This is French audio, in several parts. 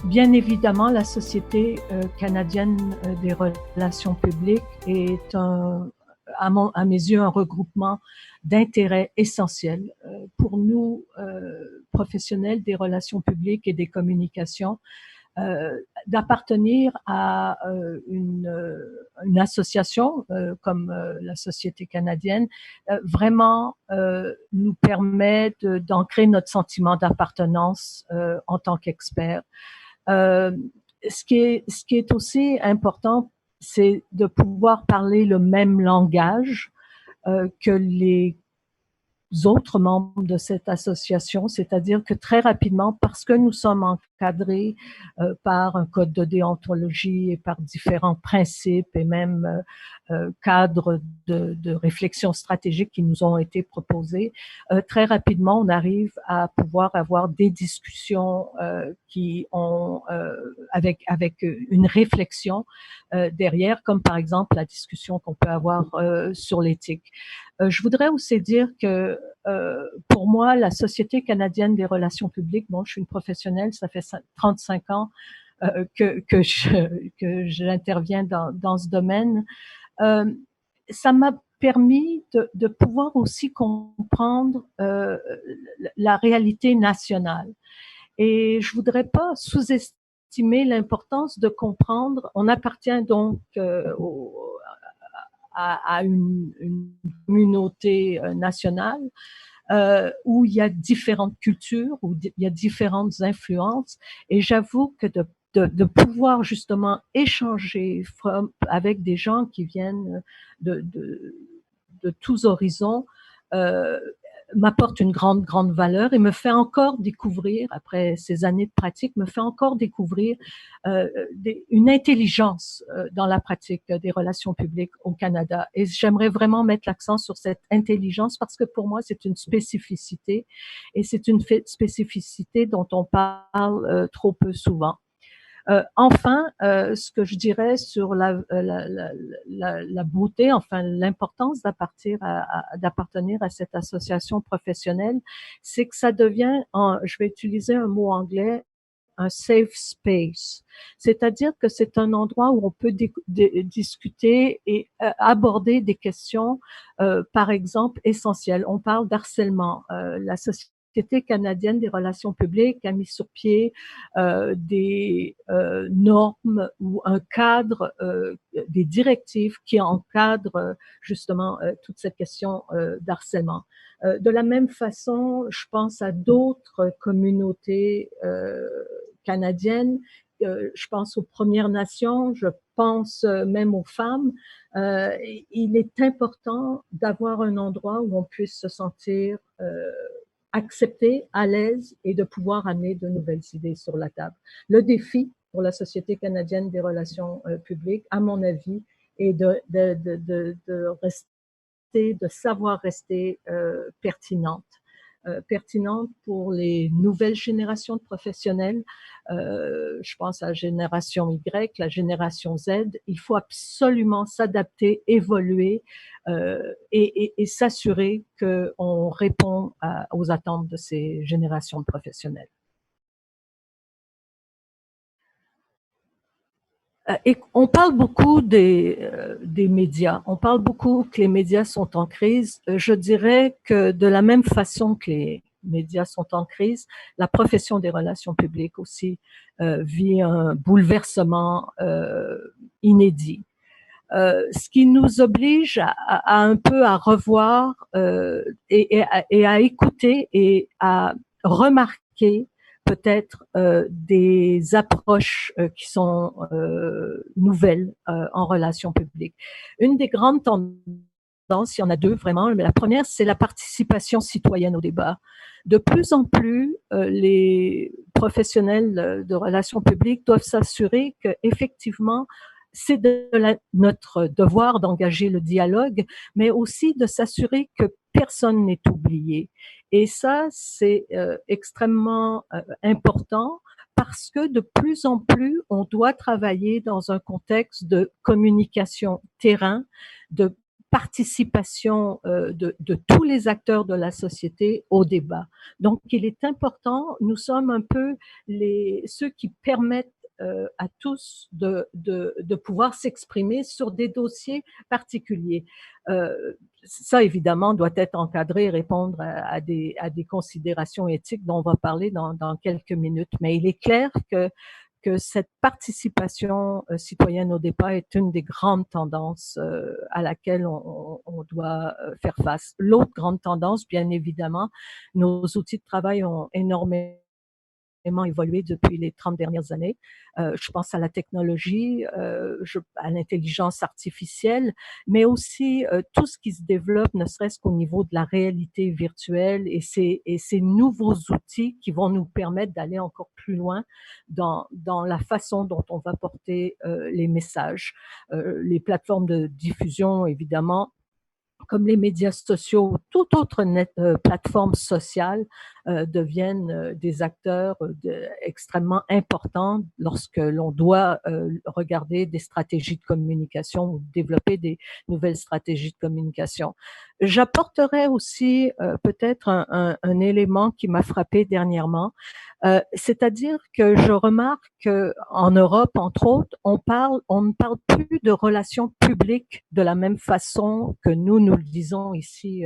Bien évidemment, la Société canadienne des relations publiques est à mes yeux, un regroupement d'intérêts essentiels pour nous, professionnels des relations publiques et des communications, d'appartenir à une association comme la Société canadienne vraiment nous permet d'ancrer notre sentiment d'appartenance en tant qu'expert. Euh, ce qui est aussi important, c'est de pouvoir parler le même langage que les autres membres de cette association, c'est-à-dire que très rapidement, parce que nous sommes encadrés par un code de déontologie et par différents principes et même cadres de réflexion stratégique qui nous ont été proposés, très rapidement, on arrive à pouvoir avoir des discussions qui ont avec une réflexion derrière, comme par exemple la discussion qu'on peut avoir sur l'éthique. Je voudrais aussi dire que pour moi, la Société canadienne des relations publiques, bon, je suis une professionnelle, ça fait 35 ans que j'interviens dans ce domaine. Euh, Ça m'a permis de pouvoir aussi comprendre la réalité nationale. Et je voudrais pas sous-estimer l'importance de comprendre. On appartient donc à une communauté nationale où il y a différentes cultures, où il y a différentes influences. Et j'avoue que de pouvoir justement échanger avec des gens qui viennent de tous horizons euh, m'apporte une grande valeur et me fait encore découvrir, après ces années de pratique, me fait encore découvrir une intelligence dans la pratique des relations publiques au Canada. Et j'aimerais vraiment mettre l'accent sur cette intelligence parce que pour moi, c'est une spécificité et c'est une spécificité dont on parle trop peu souvent. Enfin, ce que je dirais sur la beauté, enfin l'importance d'appartenir à cette association professionnelle, c'est que ça devient, je vais utiliser un mot anglais, un safe space. C'est-à-dire que c'est un endroit où on peut discuter et aborder des questions, par exemple, essentielles. On parle d'harcèlement. La Société canadienne des relations publiques a mis sur pied des normes ou un cadre, des directives qui encadrent justement toute cette question d'harcèlement. De la même façon, je pense à d'autres communautés canadiennes, je pense aux Premières Nations, je pense même aux femmes. Il est important d'avoir un endroit où on puisse se sentir accepté, à l'aise et de pouvoir amener de nouvelles idées sur la table. Le défi pour la Société canadienne des relations publiques, à mon avis, est de rester, de savoir rester pertinente. Pertinente pour les nouvelles générations de professionnels. Je pense à la génération Y, la génération Z. Il faut absolument s'adapter, évoluer et s'assurer qu'on répond aux attentes de ces générations de professionnels. Et on parle beaucoup des médias. On parle beaucoup que les médias sont en crise. Je dirais que de la même façon que les médias sont en crise, la profession des relations publiques aussi vit un bouleversement inédit. Ce qui nous oblige à un peu à revoir et à écouter et à remarquer peut-être des approches qui sont nouvelles en relations publiques. Une des grandes tendances, il y en a deux vraiment, mais la première, c'est la participation citoyenne au débat. De plus en plus, les professionnels de relations publiques doivent s'assurer qu'effectivement, c'est notre devoir d'engager le dialogue, mais aussi de s'assurer que personne n'est oublié. Et ça, c'est extrêmement important parce que de plus en plus, on doit travailler dans un contexte de communication terrain, de participation de tous les acteurs de la société au débat. Donc, il est important, nous sommes un peu ceux qui permettent à tous de pouvoir s'exprimer sur des dossiers particuliers. Ça, évidemment, doit être encadré, répondre à des considérations éthiques dont on va parler dans quelques minutes. Mais il est clair que cette participation citoyenne au débat est une des grandes tendances à laquelle on doit faire face. L'autre grande tendance, bien évidemment, nos outils de travail ont énormément évolué depuis les 30 dernières années. Je pense à la technologie, à l'intelligence artificielle, mais aussi tout ce qui se développe, ne serait-ce qu'au niveau de la réalité virtuelle et ces nouveaux outils qui vont nous permettre d'aller encore plus loin dans la façon dont on va porter les messages. Les plateformes de diffusion, évidemment, comme les médias sociaux ou toute autre plateforme sociale deviennent des acteurs extrêmement importants lorsque l'on doit regarder des stratégies de communication ou développer des nouvelles stratégies de communication. J'apporterai aussi peut-être un élément qui m'a frappé dernièrement, c'est-à-dire que je remarque qu'en Europe, entre autres, on ne parle plus de relations publiques de la même façon que nous le disons ici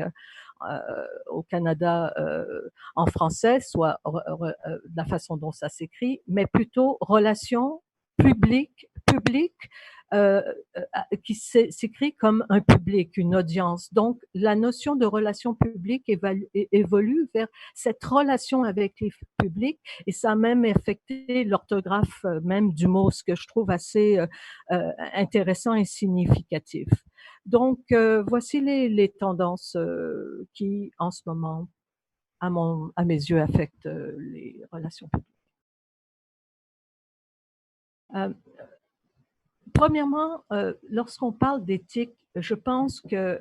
au Canada en français, soit la façon dont ça s'écrit, mais plutôt relations publiques euh, qui s'écrit comme un public, une audience. Donc, la notion de relation publique évolue vers cette relation avec les publics et ça a même affecté l'orthographe même du mot, ce que je trouve assez intéressant et significatif. Donc, voici les tendances qui, en ce moment, à mes yeux, affectent les relations publiques. Premièrement, lorsqu'on parle d'éthique, je pense que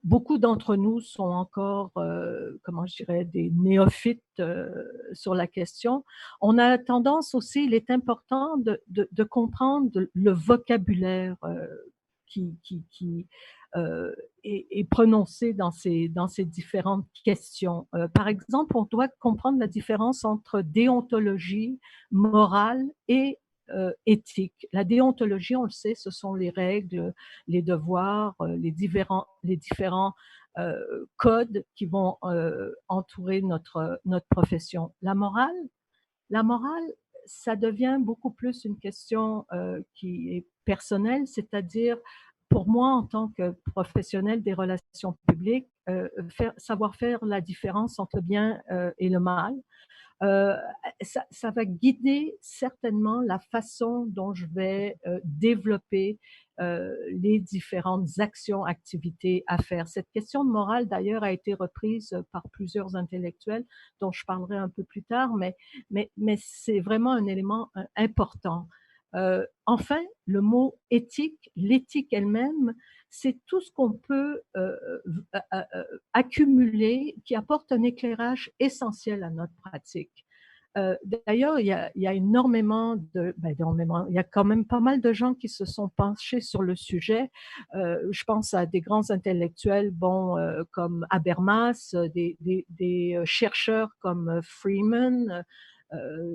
beaucoup d'entre nous sont encore, comment je dirais, des néophytes sur la question. On a tendance aussi, il est important de comprendre le vocabulaire qui est prononcé dans ces différentes questions. Par exemple, on doit comprendre la différence entre déontologie, morale et éthique. La déontologie, on le sait, ce sont les règles, les devoirs, les différents codes qui vont entourer notre profession. La morale, ça devient beaucoup plus une question qui est personnelle, c'est-à-dire pour moi, en tant que professionnel des relations publiques, savoir faire la différence entre le bien et le mal, ça va guider certainement la façon dont je vais développer les différentes actions, activités à faire. Cette question de morale, d'ailleurs, a été reprise par plusieurs intellectuels, dont je parlerai un peu plus tard, mais c'est vraiment un élément important. Enfin, le mot éthique, l'éthique elle-même, c'est tout ce qu'on peut accumuler qui apporte un éclairage essentiel à notre pratique. D'ailleurs, il y a énormément il y a quand même pas mal de gens qui se sont penchés sur le sujet. Je pense à des grands intellectuels, comme Habermas, des chercheurs comme Freeman,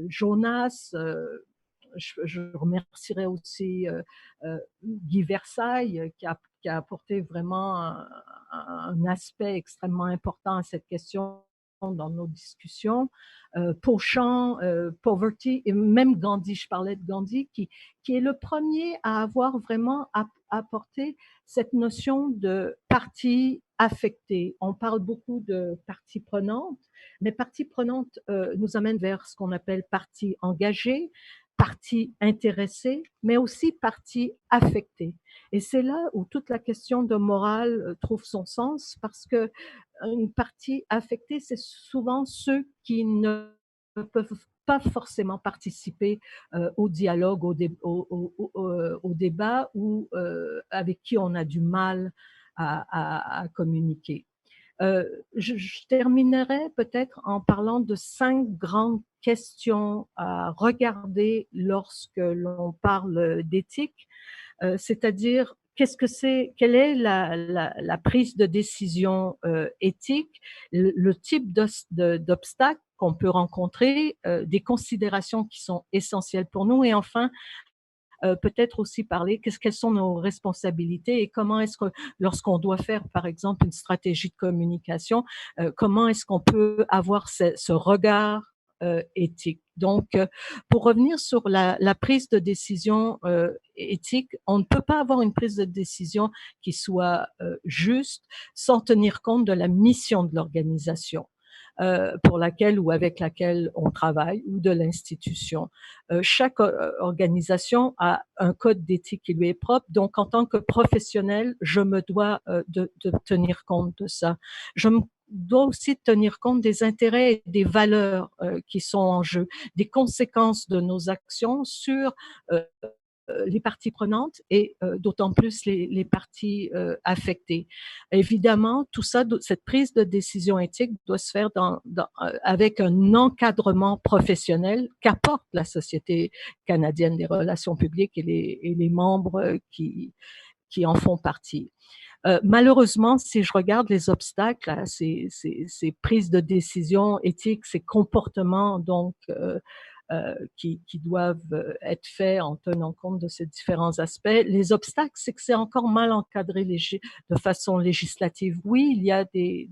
Jonas. Je remercierai aussi Guy Versailles qui a apporté vraiment un aspect extrêmement important à cette question dans nos discussions. Pauchan, Poverty, et même Gandhi, je parlais de Gandhi, qui est le premier à avoir vraiment apporté cette notion de partie affectée. On parle beaucoup de partie prenante, mais partie prenante nous amène vers ce qu'on appelle partie engagée, partie intéressée, mais aussi partie affectée. Et c'est là où toute la question de morale trouve son sens, parce que une partie affectée, c'est souvent ceux qui ne peuvent pas forcément participer au dialogue, au débat, ou avec qui on a du mal à communiquer. Je terminerai peut-être en parlant de 5 grandes questions à regarder lorsque l'on parle d'éthique, c'est-à-dire qu'est-ce que c'est, quelle est la prise de décision éthique, le type d'obstacle qu'on peut rencontrer, des considérations qui sont essentielles pour nous, et enfin peut-être aussi parler quelles sont nos responsabilités et comment est-ce que lorsqu'on doit faire par exemple une stratégie de communication, comment est-ce qu'on peut avoir ce regard éthique. Donc, pour revenir sur la prise de décision éthique, on ne peut pas avoir une prise de décision qui soit juste sans tenir compte de la mission de l'organisation pour laquelle ou avec laquelle on travaille, ou de l'institution. Chaque organisation a un code d'éthique qui lui est propre, donc en tant que professionnel, je me dois de tenir compte de ça. Je me dois aussi tenir compte des intérêts et des valeurs qui sont en jeu, des conséquences de nos actions sur les parties prenantes et d'autant plus les parties affectées. Évidemment, tout ça, cette prise de décision éthique doit se faire avec un encadrement professionnel qu'apporte la Société canadienne des relations publiques et les membres qui en font partie. Malheureusement, si je regarde les obstacles à ces prises de décision éthiques, ces comportements donc qui doivent être faits en tenant compte de ces différents aspects. Les obstacles, c'est que c'est encore mal encadré de façon législative. Oui, il y a des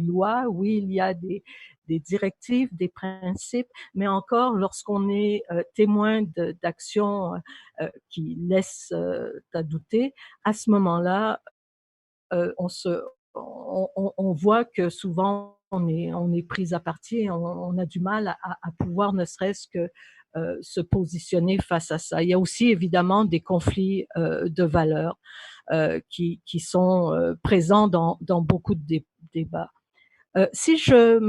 lois, oui, il y a des directives, des principes, mais encore lorsqu'on est témoin d'actions qui laissent à douter, à ce moment-là, on se on voit que souvent on est pris à partie et on a du mal à pouvoir ne serait-ce que se positionner face à ça. Il y a aussi évidemment des conflits de valeurs qui sont présents dans beaucoup de débats. Si je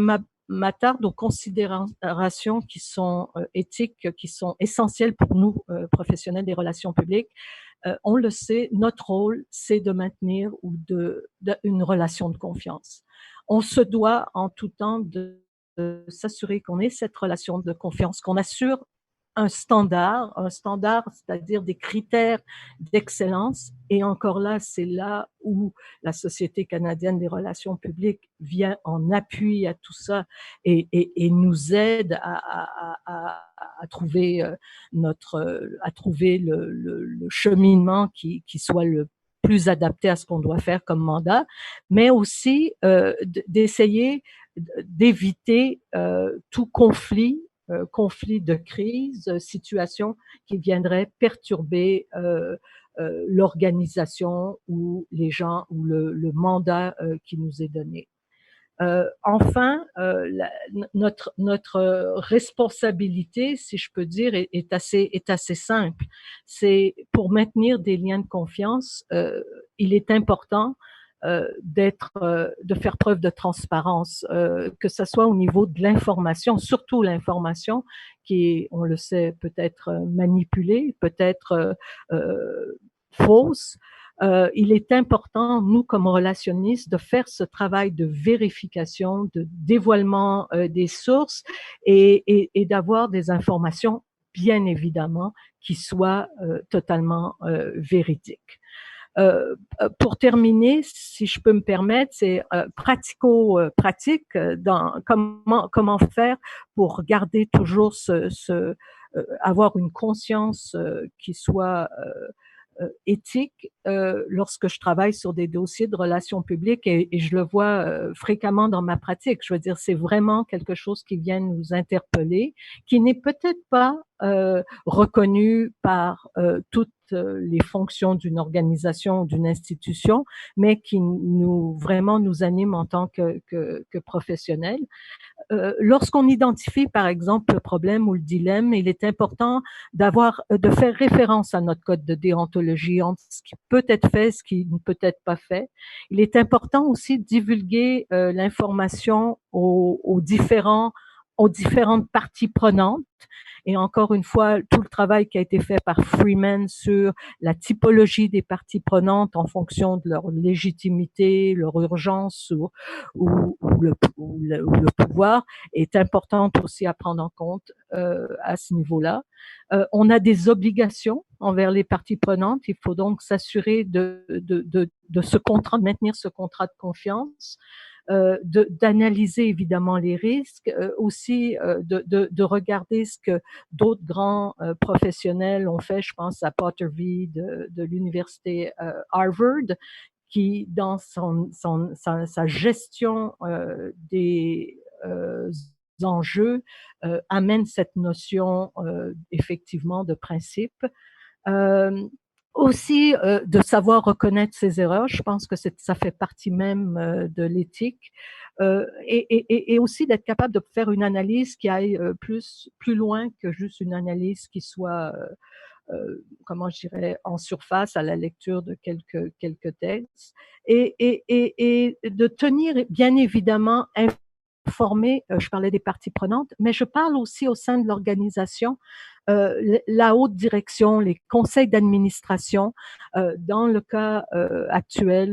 m'attarde aux considérations qui sont éthiques, qui sont essentielles pour nous, professionnels des relations publiques, on le sait, notre rôle, c'est de maintenir une relation de confiance. On se doit en tout temps de s'assurer qu'on ait cette relation de confiance, qu'on assure un standard, c'est-à-dire des critères d'excellence. Et encore là, c'est là où la Société canadienne des relations publiques vient en appui à tout ça et nous aide à trouver à trouver le cheminement qui soit le plus adapté à ce qu'on doit faire comme mandat, mais aussi d'essayer d'éviter tout conflit de crise, situation qui viendrait perturber l'organisation ou les gens ou le mandat qui nous est donné. Enfin, notre responsabilité, si je peux dire, est assez simple. C'est pour maintenir des liens de confiance, il est important de faire preuve de transparence, que ce soit au niveau de l'information, surtout l'information qui est, on le sait, peut-être manipulée, peut-être fausse. Il est important, nous, comme relationnistes, de faire ce travail de vérification, de dévoilement des sources et d'avoir des informations, bien évidemment, qui soient totalement véridiques. Pour terminer, si je peux me permettre, c'est pratico-pratique dans comment faire pour garder toujours avoir une conscience qui soit éthique lorsque je travaille sur des dossiers de relations publiques et je le vois fréquemment dans ma pratique. Je veux dire, c'est vraiment quelque chose qui vient nous interpeller, qui n'est peut-être pas reconnu par toutes les fonctions d'une organisation ou d'une institution, mais qui vraiment nous anime en tant que professionnels. Lorsqu'on identifie, par exemple, le problème ou le dilemme, il est important de faire référence à notre code de déontologie entre ce qui peut être fait, ce qui ne peut être pas fait. Il est important aussi de divulguer l'information aux différents aux différentes parties prenantes. Et encore une fois, tout le travail qui a été fait par Freeman sur la typologie des parties prenantes en fonction de leur légitimité, leur urgence ou le pouvoir est important aussi à prendre en compte à ce niveau-là. On a des obligations envers les parties prenantes. Il faut donc s'assurer de ce contrat, de maintenir ce contrat de confiance. D'analyser évidemment les risques, aussi de regarder ce que d'autres grands professionnels ont fait. Je pense à Potter V de l'université Harvard, qui dans sa gestion des enjeux amène cette notion effectivement de principe. Euh, Aussi de savoir reconnaître ses erreurs, je pense que ça fait partie même de l'éthique, et aussi d'être capable de faire une analyse qui aille plus loin que juste une analyse qui soit, comment je dirais, en surface à la lecture de quelques textes, et de tenir bien évidemment informé, je parlais des parties prenantes, mais je parle aussi au sein de l'organisation, la haute direction, les conseils d'administration. Dans le cas actuel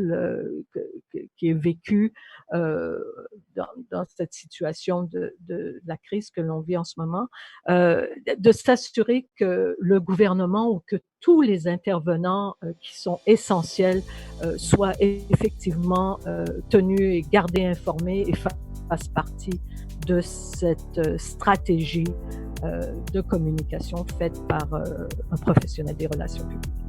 qui est vécu dans cette situation de la crise que l'on vit en ce moment, de s'assurer que le gouvernement ou que tous les intervenants qui sont essentiels soient effectivement tenus et gardés informés et fassent partie de cette stratégie de communication faite par un professionnel des relations publiques.